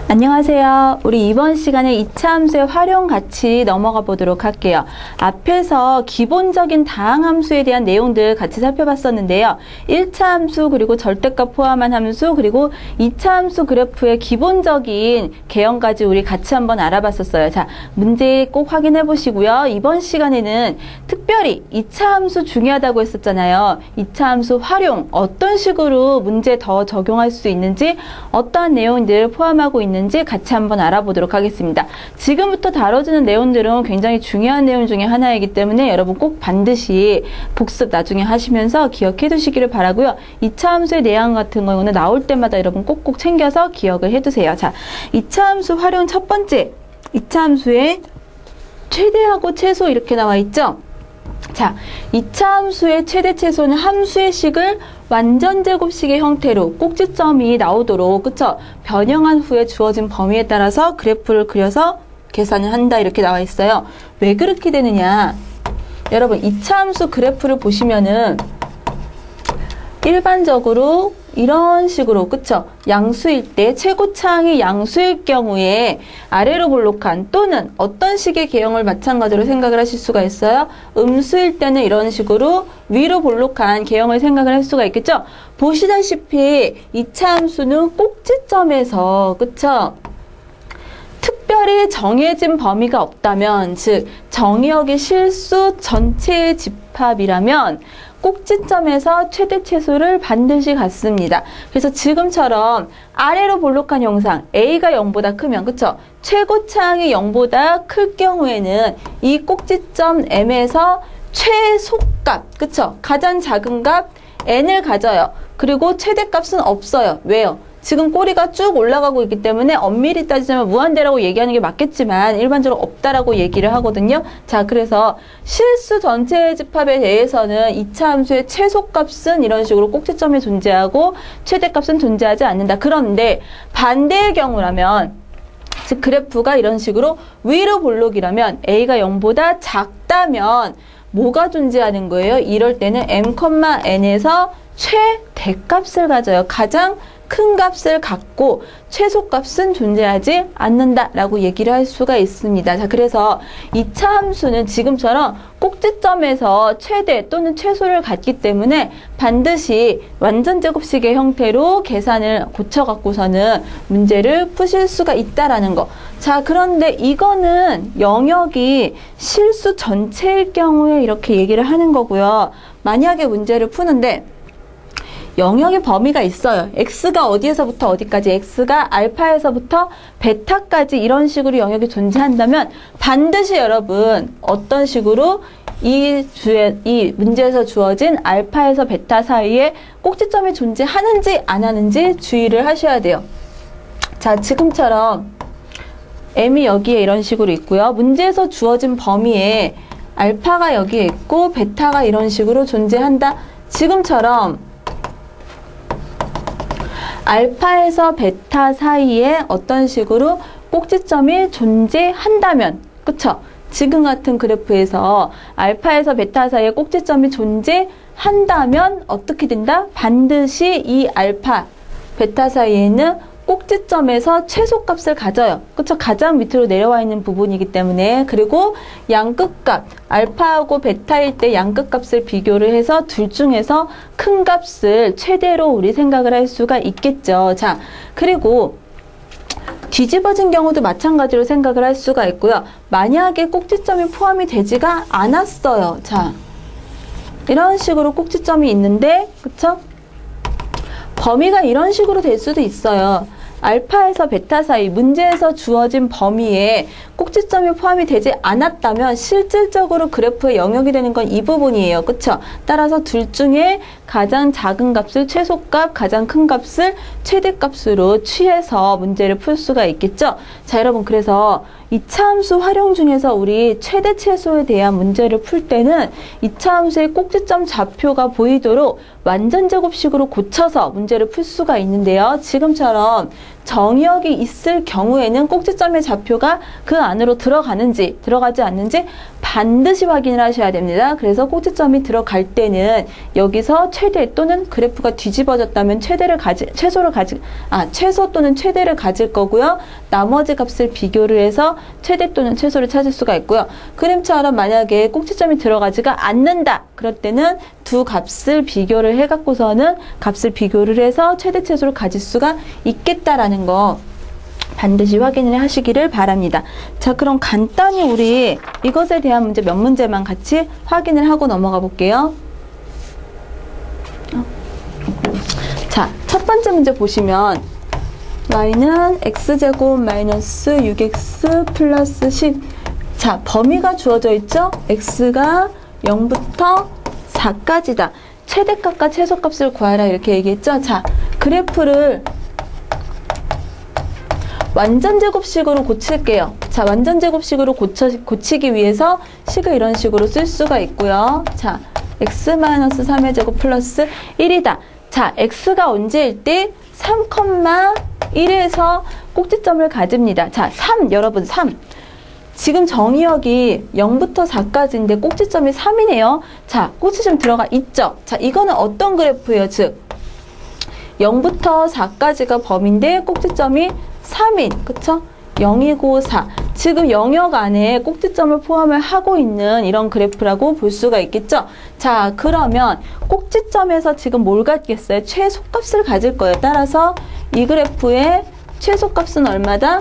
안녕하세요. 우리 이번 시간에 2차 함수의 활용 같이 넘어가 보도록 할게요. 앞에서 기본적인 다항함수에 대한 내용들 같이 살펴봤었는데요. 1차 함수 그리고 절대값 포함한 함수 그리고 2차 함수 그래프의 기본적인 개형까지 우리 같이 한번 알아봤었어요. 자, 문제 꼭 확인해 보시고요. 이번 시간에는 특별히 2차 함수 중요하다고 했었잖아요. 2차 함수 활용 어떤 식으로 문제 더 적용할 수 있는지 어떠한 내용들 포함하고 있는지 같이 한번 알아보도록 하겠습니다. 지금부터 다뤄지는 내용들은 굉장히 중요한 내용 중에 하나이기 때문에 여러분 꼭 반드시 복습 나중에 하시면서 기억해 두시기를 바라고요. 2차 함수의 내용 같은 경우는 나올 때마다 여러분 꼭꼭 챙겨서 기억을 해 두세요. 자, 2차 함수 활용 첫 번째, 2차 함수의 최대하고 최소 이렇게 나와 있죠? 자, 2차 함수의 최대 최소는 함수의 식을 완전 제곱식의 형태로 꼭지점이 나오도록, 그쵸? 변형한 후에 주어진 범위에 따라서 그래프를 그려서 계산을 한다 이렇게 나와 있어요. 왜 그렇게 되느냐? 여러분 2차 함수 그래프를 보시면은 일반적으로 이런 식으로, 그쵸? 양수일 때 최고차항이 양수일 경우에 아래로 볼록한 또는 어떤 식의 개형을 마찬가지로 생각을 하실 수가 있어요. 음수일 때는 이런 식으로 위로 볼록한 개형을 생각을 할 수가 있겠죠? 보시다시피 2차 함수는 꼭지점에서, 그쵸? 특별히 정해진 범위가 없다면, 즉 정의역이 실수 전체의 집합이라면 꼭지점에서 최대 최소를 반드시 갖습니다. 그래서 지금처럼 아래로 볼록한 형상 A가 0보다 크면, 그쵸? 최고차항이 0보다 클 경우에는 이 꼭지점 M에서 최소값, 그쵸? 가장 작은 값 N을 가져요. 그리고 최대값은 없어요. 왜요? 지금 꼬리가 쭉 올라가고 있기 때문에 엄밀히 따지자면 무한대라고 얘기하는 게 맞겠지만 일반적으로 없다라고 얘기를 하거든요. 자, 그래서 실수 전체의 집합에 대해서는 2차 함수의 최소값은 이런 식으로 꼭지점에 존재하고 최대값은 존재하지 않는다. 그런데 반대의 경우라면, 즉 그래프가 이런 식으로 위로 볼록이라면 A가 0보다 작다면 뭐가 존재하는 거예요? 이럴 때는 M,N에서 최대값을 가져요. 가장 큰 값을 갖고 최소값은 존재하지 않는다라고 얘기를 할 수가 있습니다. 자, 그래서 2차 함수는 지금처럼 꼭지점에서 최대 또는 최소를 갖기 때문에 반드시 완전 제곱식의 형태로 계산을 고쳐갖고서는 문제를 푸실 수가 있다라는 거. 자, 그런데 이거는 영역이 실수 전체일 경우에 이렇게 얘기를 하는 거고요. 만약에 문제를 푸는데 영역의 범위가 있어요. x가 어디에서부터 어디까지, x가 알파에서부터 베타까지 이런 식으로 영역이 존재한다면 반드시 여러분 어떤 식으로 이 문제에서 주어진 알파에서 베타 사이에 꼭지점이 존재하는지 안 하는지 주의를 하셔야 돼요. 자, 지금처럼 m이 여기에 이런 식으로 있고요. 문제에서 주어진 범위에 알파가 여기에 있고 베타가 이런 식으로 존재한다. 지금처럼 알파에서 베타 사이에 어떤 식으로 꼭지점이 존재한다면, 그쵸? 지금 같은 그래프에서 알파에서 베타 사이에 꼭지점이 존재한다면 어떻게 된다? 반드시 이 알파, 베타 사이에는 꼭지점에서 최소값을 가져요. 그쵸? 가장 밑으로 내려와 있는 부분이기 때문에. 그리고 양끝값, 알파하고 베타일 때 양끝값을 비교를 해서 둘 중에서 큰 값을 최대로 우리 생각을 할 수가 있겠죠. 자, 그리고 뒤집어진 경우도 마찬가지로 생각을 할 수가 있고요. 만약에 꼭지점이 포함이 되지가 않았어요. 자, 이런 식으로 꼭지점이 있는데, 그쵸? 범위가 이런 식으로 될 수도 있어요. 알파에서 베타 사이 문제에서 주어진 범위에 꼭지점이 포함이 되지 않았다면 실질적으로 그래프의 영역이 되는 건 이 부분이에요. 그쵸? 따라서 둘 중에 가장 작은 값을 최소값, 가장 큰 값을 최대값으로 취해서 문제를 풀 수가 있겠죠? 자, 여러분, 그래서 2차 함수 활용 중에서 우리 최대 최소에 대한 문제를 풀 때는 2차 함수의 꼭지점 좌표가 보이도록 완전 제곱식으로 고쳐서 문제를 풀 수가 있는데요. 지금처럼 정의역이 있을 경우에는 꼭지점의 좌표가 그 안으로 들어가는지 들어가지 않는지 반드시 확인을 하셔야 됩니다. 그래서 꼭지점이 들어갈 때는 여기서 최대 또는 그래프가 뒤집어졌다면 최소 또는 최대를 가질 거고요. 나머지 값을 비교를 해서 최대 또는 최소를 찾을 수가 있고요. 그림처럼 만약에 꼭지점이 들어가지가 않는다. 그럴 때는 두 값을 비교를 해갖고서는 값을 비교를 해서 최대 최소를 가질 수가 있겠다라는 거 반드시 확인을 하시기를 바랍니다. 자, 그럼 간단히 우리 이것에 대한 문제 몇 문제만 같이 확인을 하고 넘어가 볼게요. 자, 첫 번째 문제 보시면 y는 x제곱 마이너스 6x 플러스 10. 자, 범위가 주어져 있죠? x가 0부터 4까지다. 최대값과 최소값을 구하라 이렇게 얘기했죠? 자, 그래프를 완전제곱식으로 고칠게요. 자, 완전제곱식으로 고치기 위해서 식을 이런 식으로 쓸 수가 있고요. 자, x-3의 제곱 플러스 1이다. 자, x가 언제일 때 3,1에서 꼭지점을 가집니다. 자, 3, 여러분 3. 지금 정의역이 0부터 4까지인데 꼭지점이 3이네요. 자, 꼭지점 들어가 있죠? 자, 이거는 어떤 그래프예요? 즉, 0부터 4까지가 범위인데 꼭지점이 3인, 그쵸? 0이고 4. 지금 영역 안에 꼭지점을 포함을 하고 있는 이런 그래프라고 볼 수가 있겠죠? 자, 그러면 꼭지점에서 지금 뭘 갖겠어요? 최소값을 가질 거예요. 따라서 이 그래프의 최소값은 얼마다?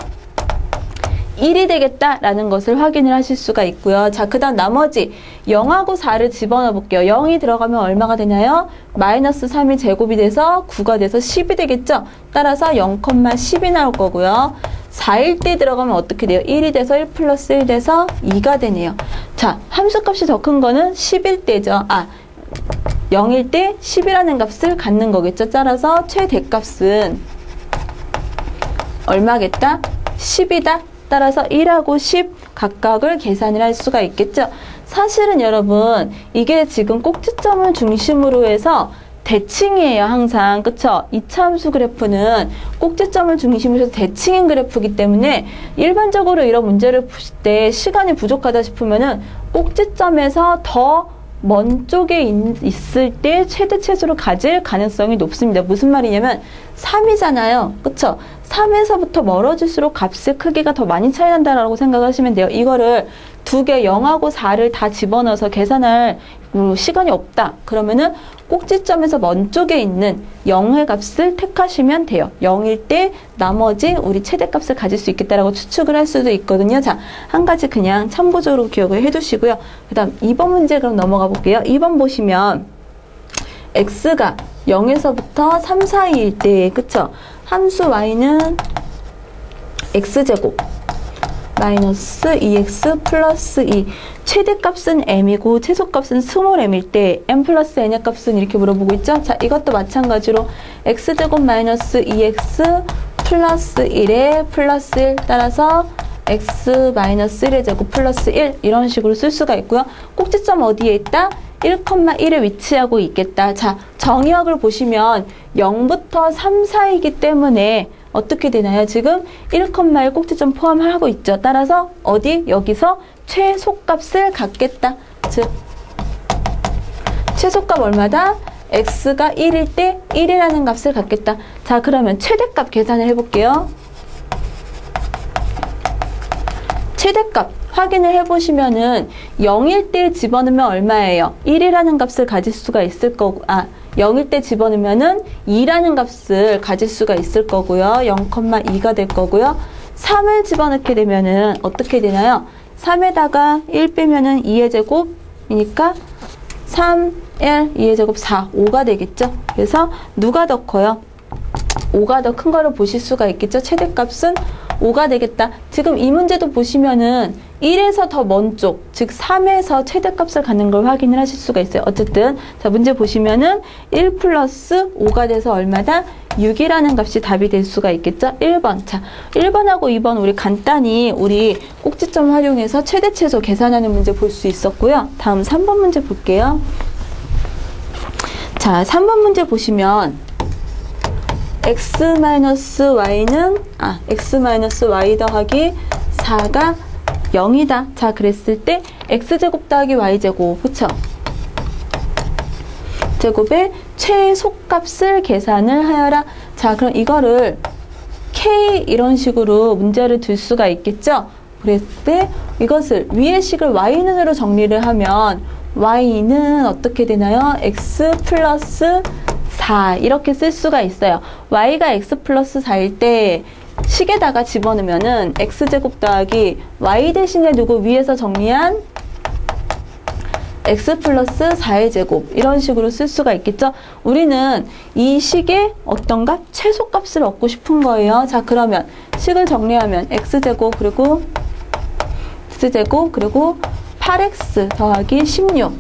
1이 되겠다라는 것을 확인을 하실 수가 있고요. 자, 그 다음 나머지 0하고 4를 집어넣어 볼게요. 0이 들어가면 얼마가 되나요? 마이너스 3이 제곱이 돼서 9가 돼서 10이 되겠죠? 따라서 0,10이 나올 거고요. 4일 때 들어가면 어떻게 돼요? 1이 돼서 1 플러스 1 돼서 2가 되네요. 자, 함수값이 더 큰 거는 10일 때죠. 0일 때 10이라는 값을 갖는 거겠죠? 따라서 최대값은 얼마겠다? 10이다. 따라서 1하고 10 각각을 계산을 할 수가 있겠죠. 사실은 여러분 이게 지금 꼭지점을 중심으로 해서 대칭이에요. 항상. 그쵸? 2차 함수 그래프는 꼭지점을 중심으로 해서 대칭인 그래프이기 때문에 일반적으로 이런 문제를 보실 때 시간이 부족하다 싶으면은 꼭지점에서 더 먼 쪽에 있을 때 최대 최소를 가질 가능성이 높습니다. 무슨 말이냐면 3이잖아요. 그쵸? 3에서부터 멀어질수록 값의 크기가 더 많이 차이 난다라고 생각하시면 돼요. 이거를 두 개 0하고 4를 다 집어넣어서 계산할 시간이 없다. 그러면은 꼭지점에서 먼 쪽에 있는 0의 값을 택하시면 돼요. 0일 때 나머지 우리 최대값을 가질 수 있겠다라고 추측을 할 수도 있거든요. 자, 한 가지 그냥 참고적으로 기억을 해두시고요. 그 다음 2번 문제 그럼 넘어가 볼게요. 2번 보시면 x가 0에서부터 3 사이일 때, 그쵸? 함수 y는 x제곱 마이너스 2x 플러스 2. 최대값은 m이고 최소값은 스몰 m일 때 m 플러스 n의 값은 이렇게 물어보고 있죠. 자, 이것도 마찬가지로 x제곱 마이너스 2x 플러스 1에 플러스 1 따라서 x 마이너스 1의 제곱 플러스 1 이런 식으로 쓸 수가 있고요. 꼭지점 어디에 있다? 1,1에 위치하고 있겠다. 자, 정의역을 보시면 0부터 3 사이이기 때문에 어떻게 되나요? 지금 1,1 꼭지점 포함하고 있죠. 따라서 어디? 여기서 최소값을 갖겠다. 즉, 최소값 얼마다? x가 1일 때 1이라는 값을 갖겠다. 자, 그러면 최대값 계산을 해볼게요. 최대값 확인을 해보시면은 0일 때 집어넣으면 얼마예요? 1이라는 값을 가질 수가 있을 거고, 0일 때 집어넣으면은 2라는 값을 가질 수가 있을 거고요. 0,2가 될 거고요. 3을 집어넣게 되면은 어떻게 되나요? 3에다가 1 빼면은 2의 제곱이니까 3, 1, 2의 제곱 4, 5가 되겠죠? 그래서 누가 더 커요? 5가 더 큰 거를 보실 수가 있겠죠? 최대값은 5가 되겠다. 지금 이 문제도 보시면은 1에서 더 먼 쪽, 즉 3에서 최대값을 갖는 걸 확인을 하실 수가 있어요. 어쨌든 자, 문제 보시면은 1 플러스 5가 돼서 얼마다? 6이라는 값이 답이 될 수가 있겠죠? 1번. 자, 1번하고 2번 우리 간단히 우리 꼭지점 활용해서 최대 최소 계산하는 문제 볼 수 있었고요. 다음 3번 문제 볼게요. 자, 3번 문제 보시면 x-y는 x-y 더하기 4가 0이다. 자, 그랬을 때 x제곱 더하기 y제곱, 그쵸? 제곱의 최소값을 계산을 하여라. 자, 그럼 이거를 k 이런 식으로 문제를 둘 수가 있겠죠? 그랬을 때 이것을 위의 식을 y는으로 정리를 하면 y는 어떻게 되나요? x 플러스 4 이렇게 쓸 수가 있어요. y가 x 플러스 4일 때 식에다가 집어넣으면은 x제곱 더하기 y 대신에 누구 위에서 정리한 x 플러스 4의 제곱 이런 식으로 쓸 수가 있겠죠. 우리는 이 식의 어떤가? 최소값을 얻고 싶은 거예요. 자, 그러면 식을 정리하면 x제곱 그리고 x제곱 그리고 8x 더하기 16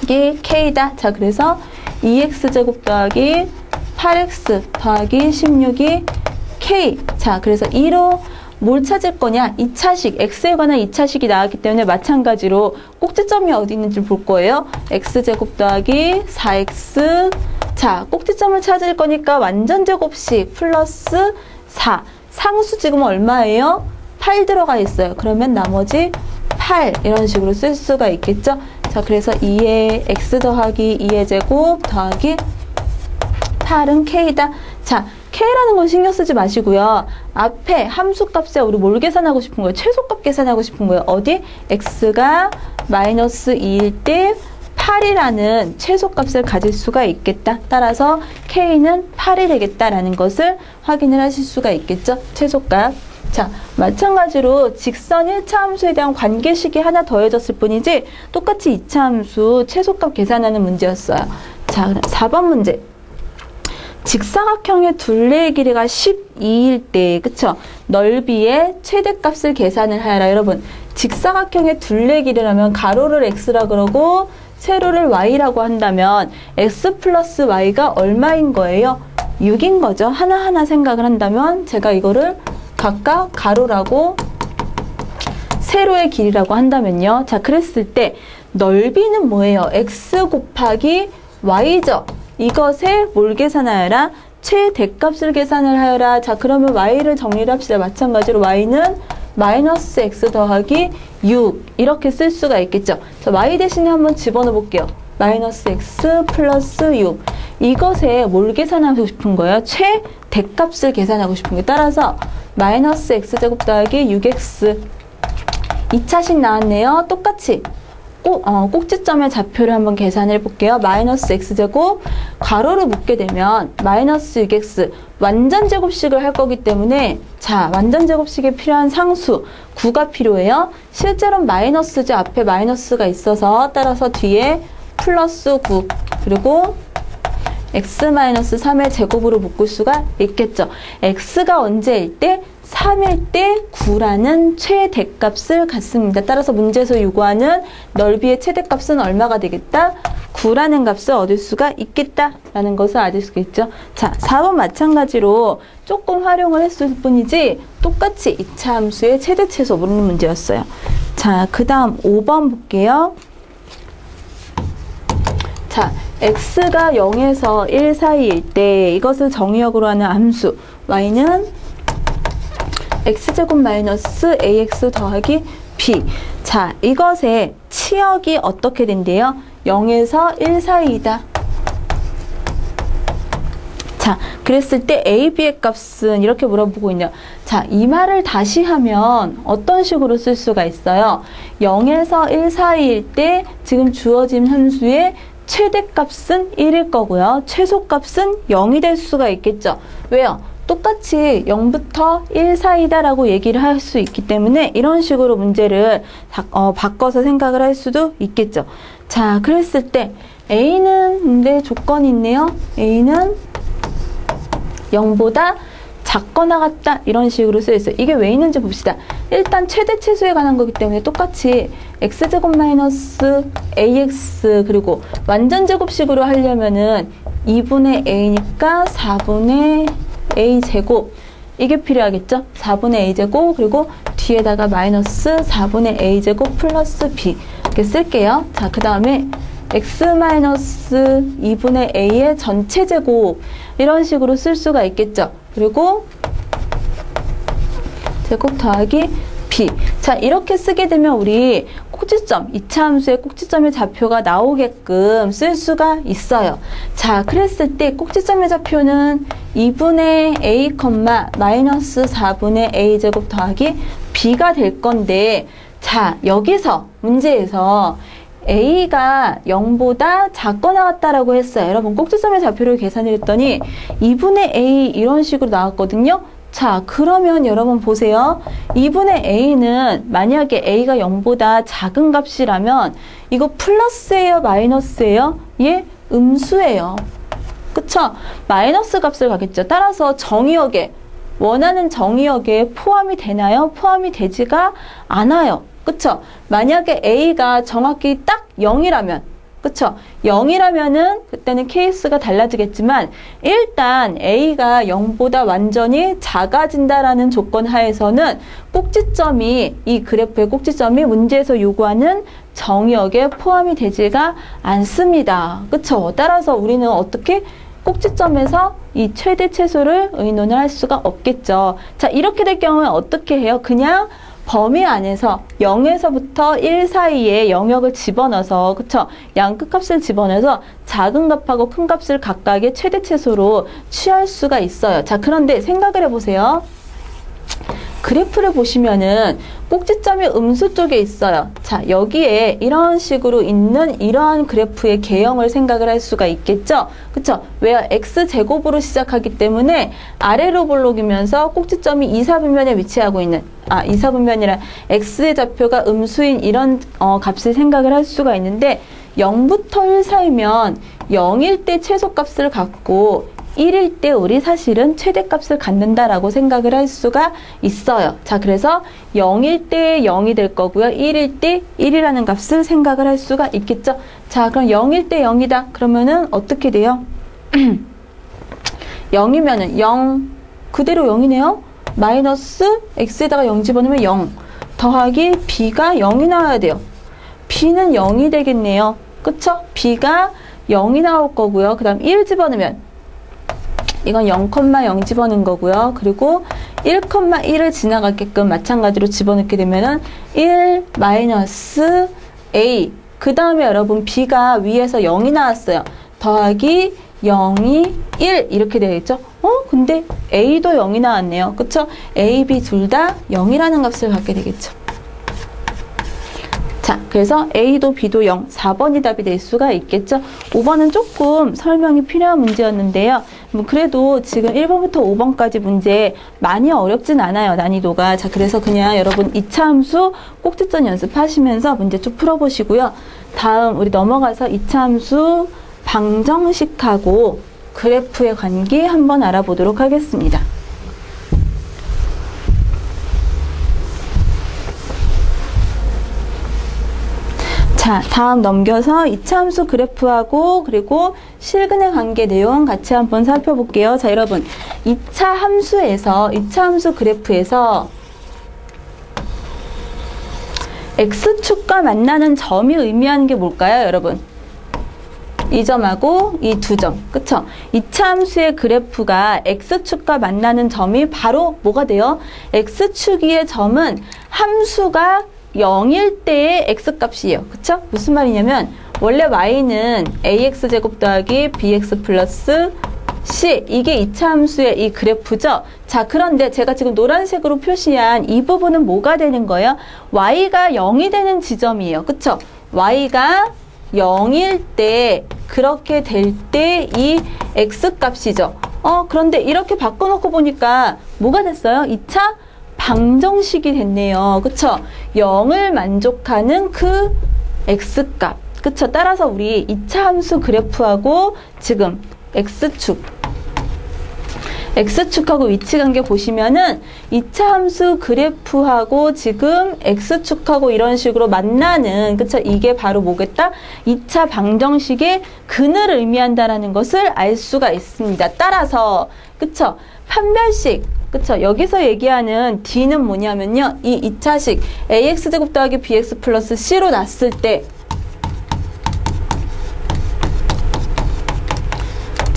이게 k다. 자, 그래서 2x제곱 더하기 8x 더하기 16이 k. 자, 그래서 2로 뭘 찾을 거냐? 2차식, x에 관한 2차식이 나왔기 때문에 마찬가지로 꼭지점이 어디 있는지 볼 거예요. x제곱 더하기 4x. 자, 꼭지점을 찾을 거니까 완전제곱식 플러스 4. 상수 지금 얼마예요? 8 들어가 있어요. 그러면 나머지 8 이런 식으로 쓸 수가 있겠죠. 자, 그래서 2의 x 더하기 2의 제곱 더하기 8은 k다. 자, k라는 건 신경 쓰지 마시고요. 앞에 함수값에 우리 뭘 계산하고 싶은 거예요? 최소값 계산하고 싶은 거예요. 어디? x가 마이너스 2일 때 8이라는 최소값을 가질 수가 있겠다. 따라서 k는 8이 되겠다라는 것을 확인을 하실 수가 있겠죠. 최소값. 자, 마찬가지로 직선 1차 함수에 대한 관계식이 하나 더해졌을 뿐이지 똑같이 2차 함수 최소값 계산하는 문제였어요. 자, 그럼 4번 문제. 직사각형의 둘레의 길이가 12일 때, 그쵸? 넓이의 최대값을 계산을 하여라. 여러분, 직사각형의 둘레의 길이라면 가로를 x라 그러고 세로를 y라고 한다면 x 플러스 y가 얼마인 거예요? 6인 거죠. 하나하나 생각을 한다면 제가 이거를 각각 가로라고 세로의 길이라고 한다면요. 자, 그랬을 때 넓이는 뭐예요? x 곱하기 y죠. 이것에 뭘 계산하여라? 최대값을 계산을 하여라. 자, 그러면 y를 정리를 합시다. 마찬가지로 y는 마이너스 x 더하기 6 이렇게 쓸 수가 있겠죠. 자, y 대신에 한번 집어넣어 볼게요. 마이너스 x 플러스 6 이것에 뭘 계산하고 싶은 거예요? 최대값을 계산하고 싶은 거예요. 따라서 마이너스 x제곱 더하기 6x 2차식 나왔네요. 똑같이 꼭지점의 좌표를 한번 계산해 볼게요. 마이너스 x제곱 가로로 묶게 되면 마이너스 6x 완전제곱식을 할 거기 때문에 자, 완전제곱식에 필요한 상수 9가 필요해요. 실제로는 마이너스죠. 앞에 마이너스가 있어서 따라서 뒤에 플러스 9 그리고 x-3의 제곱으로 묶을 수가 있겠죠. x가 언제일 때? 3일 때 9라는 최대값을 갖습니다. 따라서 문제에서 요구하는 넓이의 최대값은 얼마가 되겠다? 9라는 값을 얻을 수가 있겠다라는 것을 알 수가 있죠. 자, 4번 마찬가지로 조금 활용을 했을 뿐이지 똑같이 2차 함수의 최대 최소 모르는 문제였어요. 자, 그 다음 5번 볼게요. 자, x가 0에서 1 사이일 때 이것을 정의역으로 하는 함수 y는 x제곱 마이너스 ax 더하기 b. 자, 이것의 치역이 어떻게 된대요? 0에서 1 사이이다. 자, 그랬을 때 a, b의 값은 이렇게 물어보고 있네요. 자, 이 말을 다시 하면 어떤 식으로 쓸 수가 있어요? 0에서 1 사이일 때 지금 주어진 함수의 최대값은 1일 거고요. 최소값은 0이 될 수가 있겠죠. 왜요? 똑같이 0부터 1 사이다라고 얘기를 할 수 있기 때문에 이런 식으로 문제를 바꿔서 생각을 할 수도 있겠죠. 자, 그랬을 때 A는 근데 조건이 있네요. A는 0보다 작거나 같다 이런 식으로 쓰여있어요. 이게 왜 있는지 봅시다. 일단 최대 최소에 관한 거기 때문에 똑같이 x제곱 마이너스 ax 그리고 완전제곱식으로 하려면은 2분의 a니까 4분의 a제곱 이게 필요하겠죠? 4분의 a제곱 그리고 뒤에다가 마이너스 4분의 a제곱 플러스 b 이렇게 쓸게요. 자, 그 다음에 x-2분의 a의 전체 제곱 이런 식으로 쓸 수가 있겠죠. 그리고 제곱 더하기 b. 자, 이렇게 쓰게 되면 우리 꼭지점, 2차 함수의 꼭지점의 좌표가 나오게끔 쓸 수가 있어요. 자, 그랬을 때 꼭지점의 좌표는 2분의 a, 마이너스 4분의 a 제곱 더하기 b가 될 건데, 자, 여기서 문제에서 a가 0보다 작거나 같다라고 했어요. 여러분, 꼭지점의 좌표를 계산을 했더니 2분의 a 이런 식으로 나왔거든요. 자, 그러면 여러분 보세요. 2분의 a는 만약에 a가 0보다 작은 값이라면 이거 플러스예요, 마이너스예요? 예, 음수예요. 그쵸? 마이너스 값을 가겠죠. 따라서 정의역에, 원하는 정의역에 포함이 되나요? 포함이 되지가 않아요. 그쵸? 만약에 a가 정확히 딱 0이라면, 그쵸? 0이라면은 그때는 케이스가 달라지겠지만 일단 a가 0보다 완전히 작아진다라는 조건 하에서는 꼭지점이, 이 그래프의 꼭지점이 문제에서 요구하는 정의역에 포함이 되지가 않습니다. 그쵸? 따라서 우리는 어떻게 꼭지점에서 이 최대 최소를 의논을 할 수가 없겠죠. 자, 이렇게 될 경우에 어떻게 해요? 그냥 범위 안에서 0에서부터 1 사이에 영역을 집어넣어서, 그쵸? 양 끝값을 집어넣어서 작은 값하고 큰 값을 각각의 최대 최소로 취할 수가 있어요. 자, 그런데 생각을 해보세요. 그래프를 보시면은 꼭지점이 음수 쪽에 있어요. 자, 여기에 이런 식으로 있는 이러한 그래프의 개형을 생각을 할 수가 있겠죠? 그쵸? 왜요? x제곱으로 시작하기 때문에 아래로 볼록이면서 꼭지점이 이사분면에 위치하고 있는, 이사분면이라 x의 좌표가 음수인 이런 값을 생각을 할 수가 있는데 0부터 1 사이면 0일 때 최소값을 갖고 1일 때 우리 사실은 최대값을 갖는다라고 생각을 할 수가 있어요. 자, 그래서 0일 때 0이 될 거고요. 1일 때 1이라는 값을 생각을 할 수가 있겠죠. 자, 그럼 0일 때 0이다. 그러면은 어떻게 돼요? 0이면은 0 그대로 0이네요. 마이너스 x에다가 0 집어넣으면 0 더하기 b가 0이 나와야 돼요. b는 0이 되겠네요. 그쵸? b가 0이 나올 거고요. 그 다음 1 집어넣으면 이건 0,0 집어넣은 거고요. 그리고 1,1을 지나가게끔 마찬가지로 집어넣게 되면은 1 마이너스 a. 그 다음에 여러분 b가 위에서 0이 나왔어요. 더하기 0이 1 이렇게 되겠죠? 근데 a도 0이 나왔네요. 그쵸? a, b 둘 다 0이라는 값을 갖게 되겠죠. 자, 그래서 A도 B도 0, 4번이 답이 될 수가 있겠죠. 5번은 조금 설명이 필요한 문제였는데요. 그래도 지금 1번부터 5번까지 문제 많이 어렵진 않아요, 난이도가. 자, 그래서 그냥 여러분 2차 함수 꼭지점 연습하시면서 문제 쭉 풀어보시고요. 다음 우리 넘어가서 2차 함수 방정식하고 그래프의 관계 한번 알아보도록 하겠습니다. 자, 다음 넘겨서 2차 함수 그래프하고 그리고 실근의 관계 내용 같이 한번 살펴볼게요. 자, 여러분 2차 함수 그래프에서 x축과 만나는 점이 의미하는 게 뭘까요, 여러분? 이 점하고 이 두 점, 그쵸? 2차 함수의 그래프가 x축과 만나는 점이 바로 뭐가 돼요? x축 위의 점은 함수가 0일 때의 x값이에요. 그쵸? 무슨 말이냐면 원래 y는 ax제곱 더하기 bx 플러스 c, 이게 2차 함수의 이 그래프죠. 자, 그런데 제가 지금 노란색으로 표시한 이 부분은 뭐가 되는 거예요? y가 0이 되는 지점이에요. 그쵸? y가 0일 때, 그렇게 될 때 이 x값이죠. 그런데 이렇게 바꿔놓고 보니까 뭐가 됐어요? 2차 방정식이 됐네요. 그쵸? 0을 만족하는 그 x값. 그쵸? 따라서 우리 2차 함수 그래프하고 지금 x축하고 위치관계 보시면은 2차 함수 그래프하고 지금 x축하고 이런 식으로 만나는, 그쵸? 이게 바로 뭐겠다? 2차 방정식의 근을 의미한다라는 것을 알 수가 있습니다. 따라서, 그쵸? 판별식, 그쵸? 여기서 얘기하는 D는 뭐냐면요. 이 2차식 AX제곱 더하기 BX 플러스 C로 났을 때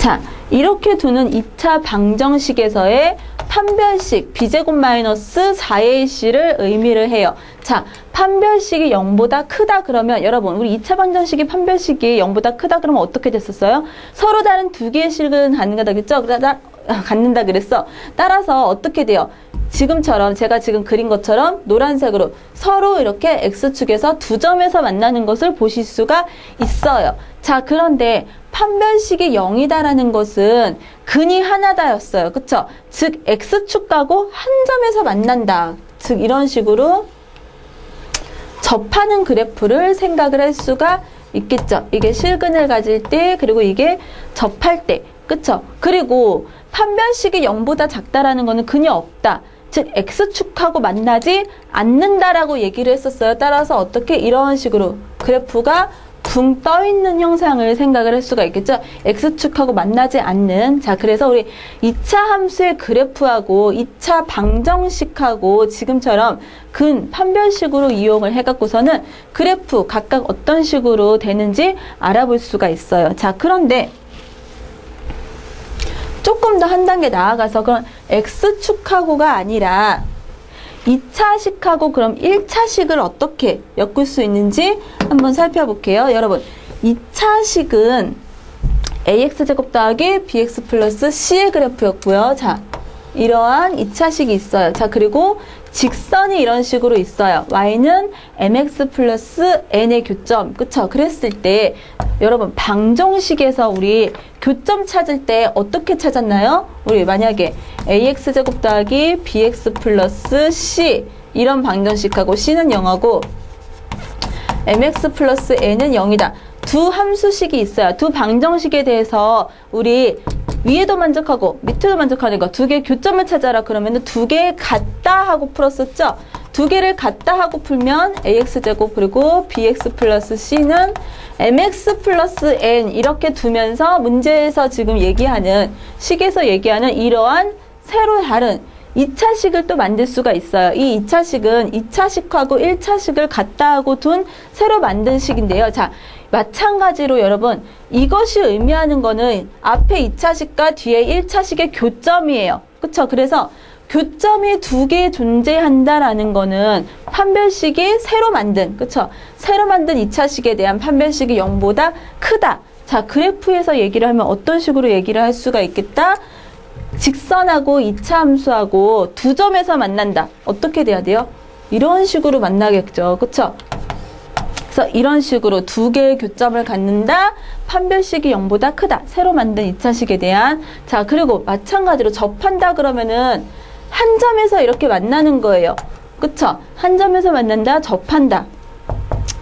자, 이렇게 두는 2차 방정식에서의 판별식 b제곱 마이너스 4ac를 의미를 해요. 자, 판별식이 0보다 크다 그러면 여러분 우리 2차 방정식이 판별식이 0보다 크다 그러면 어떻게 됐었어요? 서로 다른 두 개의 식은 갖는다 그랬어. 따라서 어떻게 돼요? 지금처럼 제가 지금 그린 것처럼 노란색으로 서로 이렇게 x축에서 두 점에서 만나는 것을 보실 수가 있어요. 자, 그런데 판별식이 0이다라는 것은 근이 하나다였어요. 그쵸? 즉 x축하고 한 점에서 만난다. 즉 이런 식으로 접하는 그래프를 생각을 할 수가 있겠죠. 이게 실근을 가질 때 그리고 이게 접할 때. 그쵸? 그리고 판별식이 0보다 작다라는 거는 근이 없다. 즉 x축하고 만나지 않는다라고 얘기를 했었어요. 따라서 어떻게 이런 식으로 그래프가 붕 떠있는 형상을 생각을 할 수가 있겠죠. x축하고 만나지 않는. 자, 그래서 우리 2차 함수의 그래프하고 2차 방정식하고 지금처럼 근 판별식으로 이용을 해갖고서는 그래프 각각 어떤 식으로 되는지 알아볼 수가 있어요. 자, 그런데 조금 더 한 단계 나아가서 그럼 x축하고가 아니라 2차식하고 그럼 1차식을 어떻게 엮을 수 있는지 한번 살펴볼게요. 여러분, 2차식은 ax제곱 더하기 bx 플러스 c의 그래프였고요. 자, 이러한 2차식이 있어요. 자, 그리고 직선이 이런 식으로 있어요. y는 mx 플러스 n의 교점. 그쵸? 그랬을 때 여러분 방정식에서 우리 교점 찾을 때 어떻게 찾았나요? 우리 만약에 ax제곱 더하기 bx 플러스 c 이런 방정식하고 c는 0하고 mx 플러스 n은 0이다. 두 함수식이 있어요. 두 방정식에 대해서 우리 위에도 만족하고 밑에도 만족하는 거 두 개의 교점을 찾아라 그러면 두 개 같다 하고 풀었었죠. 두 개를 같다 하고 풀면 ax제곱 그리고 bx 플러스 c는 mx 플러스 n 이렇게 두면서 문제에서 지금 얘기하는 식에서 얘기하는 이러한 새로 다른 2차식을 또 만들 수가 있어요. 이 2차식은 2차식하고 1차식을 같다 하고 둔 새로 만든 식인데요. 자, 마찬가지로 여러분 이것이 의미하는 거는 앞에 2차식과 뒤에 1차식의 교점이에요. 그쵸? 그래서 교점이 두 개 존재한다라는 거는 판별식이 새로 만든, 그쵸? 새로 만든 2차식에 대한 판별식이 0보다 크다. 자, 그래프에서 얘기를 하면 어떤 식으로 얘기를 할 수가 있겠다? 직선하고 2차 함수하고 두 점에서 만난다. 어떻게 돼야 돼요? 이런 식으로 만나겠죠. 그쵸? 그래서 이런 식으로 두 개의 교점을 갖는다. 판별식이 0보다 크다. 새로 만든 2차식에 대한. 자, 그리고 마찬가지로 접한다 그러면은 한 점에서 이렇게 만나는 거예요. 그쵸? 한 점에서 만난다. 접한다.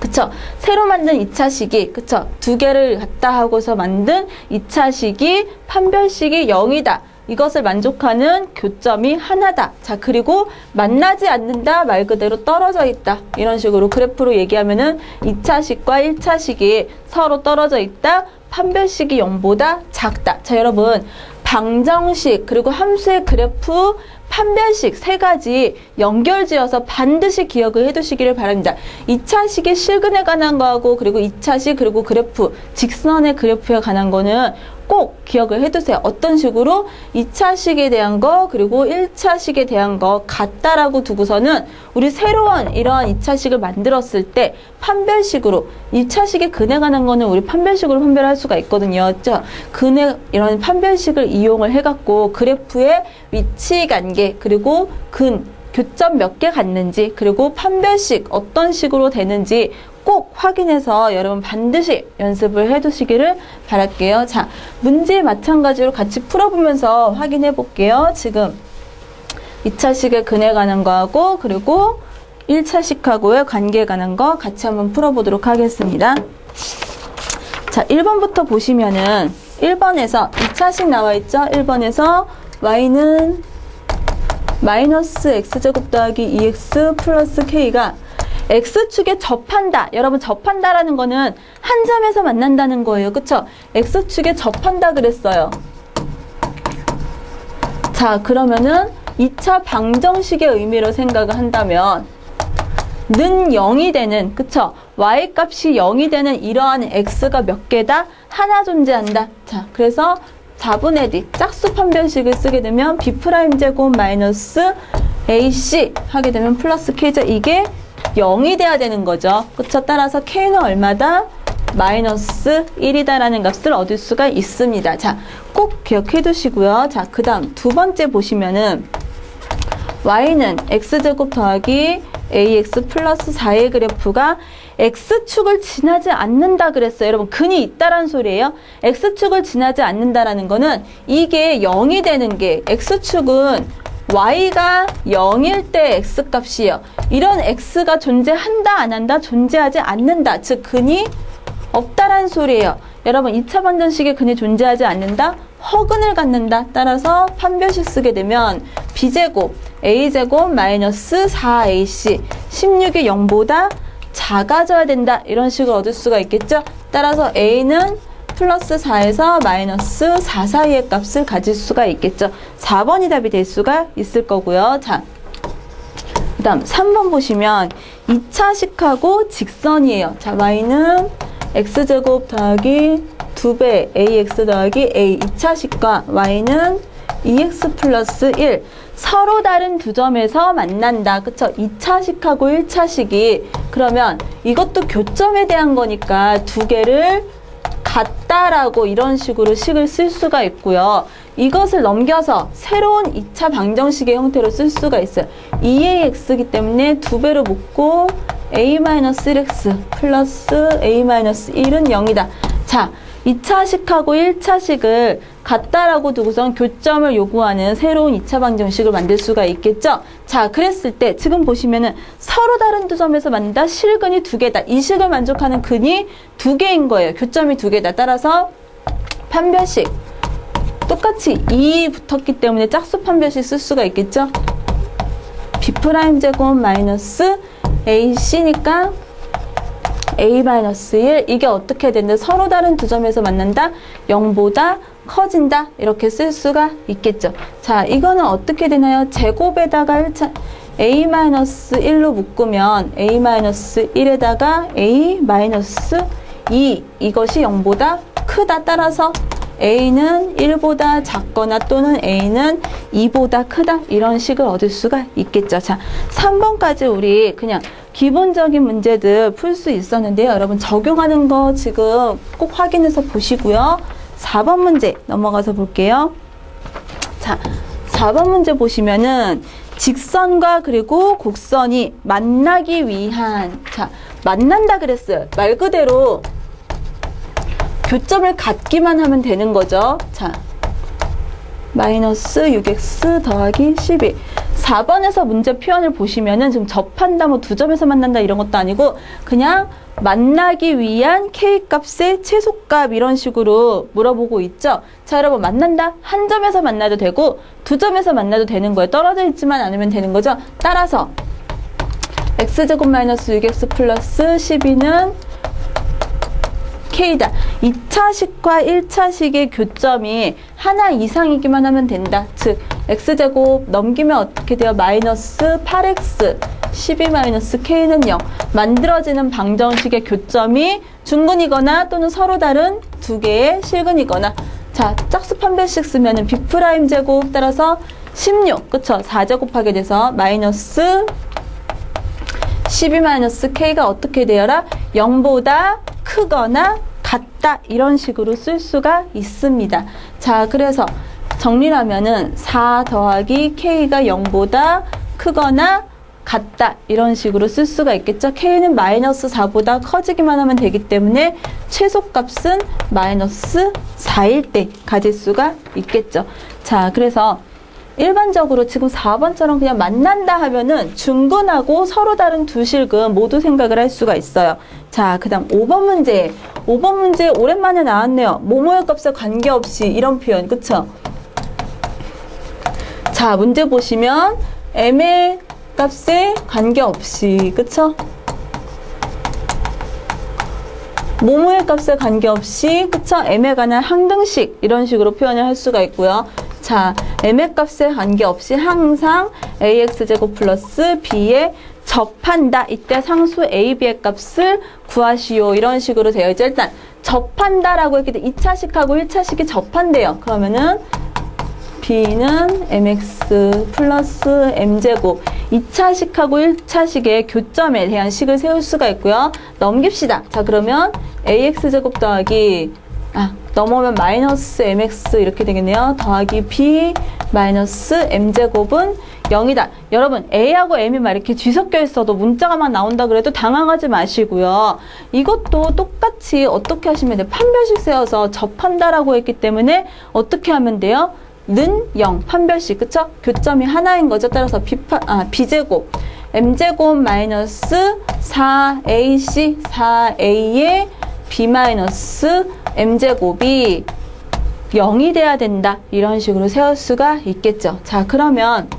그쵸? 새로 만든 2차식이, 그쵸? 두 개를 갖다 하고서 만든 2차식이 판별식이 0이다. 이것을 만족하는 교점이 하나다. 자, 그리고 만나지 않는다. 말 그대로 떨어져 있다. 이런 식으로 그래프로 얘기하면은 2차식과 1차식이 서로 떨어져 있다. 판별식이 0보다 작다. 자, 여러분 방정식 그리고 함수의 그래프 판별식 세 가지 연결지어서 반드시 기억을 해두시기를 바랍니다. 2차식의 실근에 관한 거하고 그리고 2차식 그리고 그래프 직선의 그래프에 관한 거는 꼭 기억을 해두세요. 어떤 식으로 2차식에 대한 거 그리고 1차식에 대한 거 같다라고 두고서는 우리 새로운 이러한 2차식을 만들었을 때 판별식으로 2차식의 근에 관한 거는 우리 판별식으로 판별할 수가 있거든요. 근의 이런 판별식을 이용을 해갖고 그래프의 위치 관계 그리고 근 교점 몇 개 갖는지 그리고 판별식 어떤 식으로 되는지 꼭 확인해서 여러분 반드시 연습을 해두시기를 바랄게요. 자, 문제 마찬가지로 같이 풀어보면서 확인해 볼게요. 지금 2차식의 근에 관한 거하고 그리고 1차식하고의 관계에 관한 거 같이 한번 풀어보도록 하겠습니다. 자, 1번부터 보시면은 1번에서 2차식 나와 있죠? 1번에서 y는 마이너스 x제곱 더하기 2x 플러스 k가 x축에 접한다. 여러분 접한다라는 거는 한 점에서 만난다는 거예요. 그쵸? x축에 접한다 그랬어요. 자, 그러면은 2차 방정식의 의미로 생각을 한다면 는 0이 되는, 그쵸? y값이 0이 되는 이러한 x가 몇 개다? 하나 존재한다. 자, 그래서 4분의 D 짝수 판별식을 쓰게 되면 B'제곱 마이너스 AC 하게 되면 플러스 K죠. 이게 0이 돼야 되는 거죠. 그쵸? 따라서 K는 얼마다? 마이너스 1이다라는 값을 얻을 수가 있습니다. 자, 꼭 기억해 두시고요. 자, 그 다음 두 번째 보시면은 Y는 X제곱 더하기 AX 플러스 4의 그래프가 X축을 지나지 않는다 그랬어요. 여러분, 근이 있다란 소리예요. X축을 지나지 않는다라는 거는 이게 0이 되는 게 X축은 Y가 0일 때 X값이에요. 이런 X가 존재한다 안 한다? 존재하지 않는다. 즉 근이 없다란 소리예요. 여러분 2차 방정식에 근이 존재하지 않는다? 허근을 갖는다. 따라서 판별식 쓰게 되면 B제곱 A제곱 마이너스 4AC 16이 0보다 작아져야 된다. 이런 식으로 얻을 수가 있겠죠. 따라서 A는 플러스 4에서 마이너스 4 사이의 값을 가질 수가 있겠죠. 4번이 답이 될 수가 있을 거고요. 자, 그 다음 3번 보시면 2차식하고 직선이에요. 자, Y는 X제곱 더하기 2배 AX 더하기 A 2차식과 Y는 2X 플러스 1 서로 다른 두 점에서 만난다. 그쵸? 2차식하고 1차식이 그러면 이것도 교점에 대한 거니까 두 개를 같다라고 이런 식으로 식을 쓸 수가 있고요. 이것을 넘겨서 새로운 2차 방정식의 형태로 쓸 수가 있어요. 2AX이기 때문에 2배로 묶고 A-1X 플러스 A-1은 0이다. 자, 2차식하고 1차식을 같다라고 두고선 교점을 요구하는 새로운 2차 방정식을 만들 수가 있겠죠? 자, 그랬을 때 지금 보시면은 서로 다른 두 점에서 만든다. 실근이 두 개다. 이 식을 만족하는 근이 두 개인 거예요. 교점이 두 개다. 따라서 판별식 똑같이 2 붙었기 때문에 짝수 판별식 쓸 수가 있겠죠? B'제곱 마이너스 AC니까 A-1 이게 어떻게 되는데 서로 다른 두 점에서 만난다? 0보다 커진다? 이렇게 쓸 수가 있겠죠. 자, 이거는 어떻게 되나요? 제곱에다가 A-1로 묶으면 A-1에다가 A-2 이것이 0보다 크다. 따라서 A는 1보다 작거나 또는 A는 2보다 크다. 이런 식을 얻을 수가 있겠죠. 자, 3번까지 우리 그냥 기본적인 문제들 풀 수 있었는데요. 여러분 적용하는 거 지금 꼭 확인해서 보시고요. 4번 문제 넘어가서 볼게요. 자, 4번 문제 보시면은 직선과 그리고 곡선이 만나기 위한, 자, 만난다 그랬어요. 말 그대로 교점을 갖기만 하면 되는 거죠. 자, 마이너스 6x 더하기 12. 4번에서 문제 표현을 보시면은 지금 접한다, 뭐 두 점에서 만난다 이런 것도 아니고 그냥 만나기 위한 K값의 최소값 이런 식으로 물어보고 있죠. 자, 여러분 만난다. 한 점에서 만나도 되고 두 점에서 만나도 되는 거예요. 떨어져 있지만 않으면 되는 거죠. 따라서 X제곱 마이너스 6X 플러스 12는 K다. 2차식과 1차식의 교점이 하나 이상이기만 하면 된다. 즉 X제곱 넘기면 어떻게 돼요? 마이너스 8X 12 마이너스 K는 0. 만들어지는 방정식의 교점이 중근이거나 또는 서로 다른 두 개의 실근이거나. 자, 짝수 판별식 쓰면은 B'제곱 따라서 16. 그쵸? 4제곱하게 돼서 마이너스 12 마이너스 K가 어떻게 되어라? 0보다 크거나 같다. 이런 식으로 쓸 수가 있습니다. 자, 그래서 정리를 하면은 4 더하기 K가 0보다 크거나 같다. 이런 식으로 쓸 수가 있겠죠. K는 마이너스 4보다 커지기만 하면 되기 때문에 최소값은 마이너스 4일 때 가질 수가 있겠죠. 자, 그래서 일반적으로 지금 4번처럼 그냥 만난다 하면은 중근하고 서로 다른 두 실근 모두 생각을 할 수가 있어요. 자, 그 다음 5번 문제. 5번 문제 오랜만에 나왔네요. 모모의 값에 관계없이 이런 표현. 그쵸? 자, 문제 보시면 M의 값에 관계없이, 그쵸? 모모의 값에 관계없이, 그쵸? M에 관한 항등식 이런 식으로 표현을 할 수가 있고요. 자, M의 값에 관계없이 항상 AX제곱 플러스 B의 접한다. 이때 상수 A, B의 값을 구하시오. 이런 식으로 되어 있죠. 일단 접한다라고 했기 때문에 2차식하고 1차식이 접한대요. 그러면은 B는 mx 플러스 m제곱 2차식하고 1차식의 교점에 대한 식을 세울 수가 있고요. 넘깁시다. 자, 그러면 ax제곱 더하기 넘어오면 마이너스 mx 이렇게 되겠네요. 더하기 b 마이너스 m제곱은 0이다. 여러분 a하고 m이 막 이렇게 뒤섞여 있어도 문자가 막 나온다 그래도 당황하지 마시고요. 이것도 똑같이 어떻게 하시면 돼요? 판별식 세워서 접한다라고 했기 때문에 어떻게 하면 돼요? 는 0, 판별식, 그쵸? 교점이 하나인 거죠. 따라서 b제곱 m제곱 마이너스 4ac 4a의 b 마이너스 m제곱이 0이 돼야 된다. 이런 식으로 세울 수가 있겠죠. 자, 그러면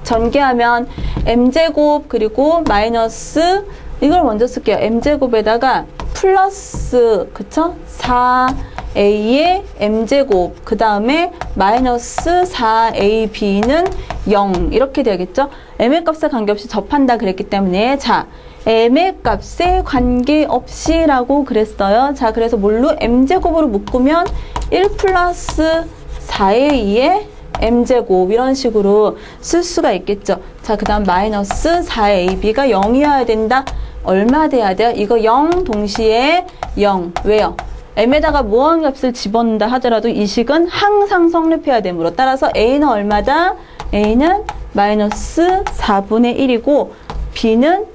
전개하면 m제곱 그리고 마이너스 이걸 먼저 쓸게요. m제곱에다가 플러스 그쵸? 4a의 m제곱 그 다음에 마이너스 4ab는 0 이렇게 되겠죠. m의 값에 관계없이 접한다 그랬기 때문에 자 m의 값에 관계없이 라고 그랬어요. 자, 그래서 뭘로? m제곱으로 묶으면 1 플러스 4의 2의 m제곱 이런 식으로 쓸 수가 있겠죠. 자, 그 다음 마이너스 4ab가 0이어야 된다. 얼마 돼야 돼요? 이거 0 동시에 0. 왜요? m에다가 무한 값을 집어넣는다 하더라도 이 식은 항상 성립해야 되므로 따라서 a는 얼마다? a는 마이너스 4분의 1이고 b는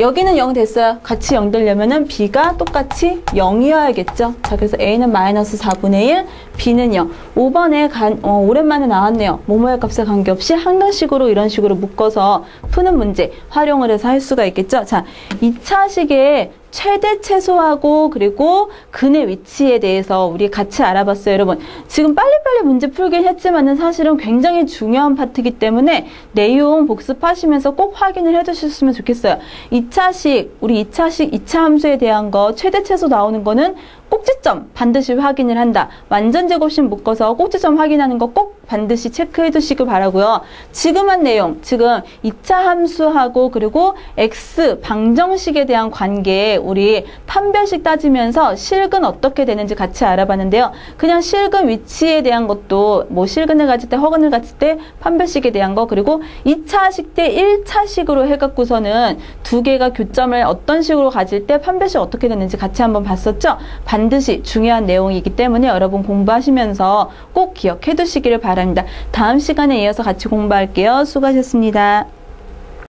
여기는 0 됐어요. 같이 0 되려면은 b가 똑같이 0이어야겠죠. 자, 그래서 a는 마이너스 4분의 1, b는 0. 5번에 오랜만에 나왔네요. 뭐뭐의 값에 관계없이 항등식으로 이런 식으로 묶어서 푸는 문제 활용을 해서 할 수가 있겠죠. 자, 2차식의 최대 최소하고 그리고 근의 위치에 대해서 우리 같이 알아봤어요. 여러분 지금 빨리빨리 문제 풀긴 했지만은 사실은 굉장히 중요한 파트이기 때문에 내용 복습하시면서 꼭 확인을 해두셨으면 좋겠어요. 2차식 우리 2차식 2차 함수에 대한 거 최대 최소 나오는 거는 꼭지점 반드시 확인을 한다. 완전 제곱식 묶어서 꼭지점 확인하는 거 꼭 반드시 체크해 두시길 바라고요. 지금 한 내용, 지금 2차 함수하고 그리고 x 방정식에 대한 관계 우리 판별식 따지면서 실근 어떻게 되는지 같이 알아봤는데요. 그냥 실근 위치에 대한 것도 뭐 실근을 가질 때 허근을 가질 때 판별식에 대한 거 그리고 2차식 때 1차식으로 해갖고서는 두 개가 교점을 어떤 식으로 가질 때 판별식 어떻게 되는지 같이 한번 봤었죠. 반드시 중요한 내용이기 때문에 여러분 공부하시면서 꼭 기억해 두시기를 바랍니다. 다음 시간에 이어서 같이 공부할게요. 수고하셨습니다.